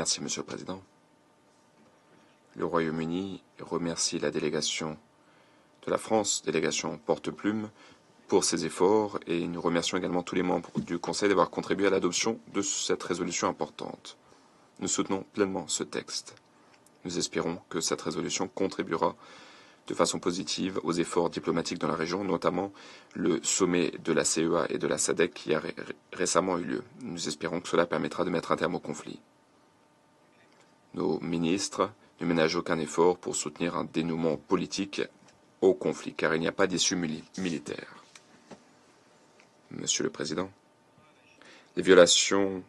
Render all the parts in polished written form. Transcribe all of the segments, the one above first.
Merci, Monsieur le Président. Le Royaume-Uni remercie la délégation de la France, délégation porte-plume, pour ses efforts et nous remercions également tous les membres du Conseil d'avoir contribué à l'adoption de cette résolution importante. Nous soutenons pleinement ce texte. Nous espérons que cette résolution contribuera de façon positive aux efforts diplomatiques dans la région, notamment le sommet de la CEA et de la SADC qui a récemment eu lieu. Nous espérons que cela permettra de mettre un terme au conflit. Nos ministres ne ménagent aucun effort pour soutenir un dénouement politique au conflit, car il n'y a pas d'issue militaire. Monsieur le Président, les violations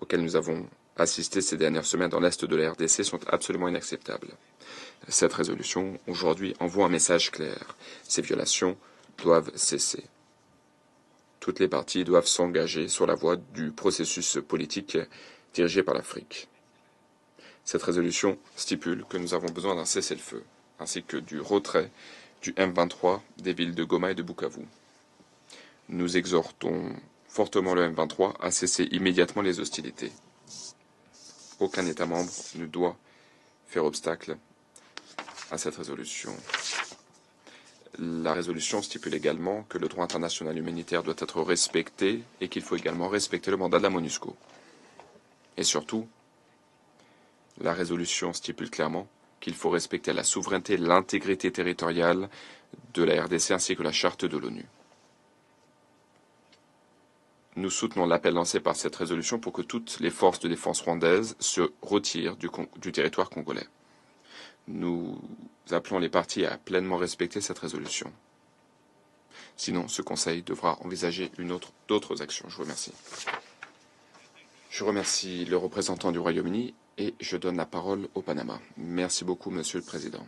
auxquelles nous avons assisté ces dernières semaines dans l'Est de la RDC sont absolument inacceptables. Cette résolution, aujourd'hui, envoie un message clair. Ces violations doivent cesser. Toutes les parties doivent s'engager sur la voie du processus politique dirigé par l'Afrique. Cette résolution stipule que nous avons besoin d'un cessez-le-feu, ainsi que du retrait du M23 des villes de Goma et de Bukavu. Nous exhortons fortement le M23 à cesser immédiatement les hostilités. Aucun État membre ne doit faire obstacle à cette résolution. La résolution stipule également que le droit international humanitaire doit être respecté et qu'il faut également respecter le mandat de la MONUSCO. Et surtout, la résolution stipule clairement qu'il faut respecter la souveraineté et l'intégrité territoriale de la RDC ainsi que la charte de l'ONU. Nous soutenons l'appel lancé par cette résolution pour que toutes les forces de défense rwandaises se retirent du territoire congolais. Nous appelons les parties à pleinement respecter cette résolution. Sinon, ce Conseil devra envisager d'autres actions. Je vous remercie. Je remercie le représentant du Royaume-Uni et je donne la parole au Panama. Merci beaucoup, Monsieur le Président.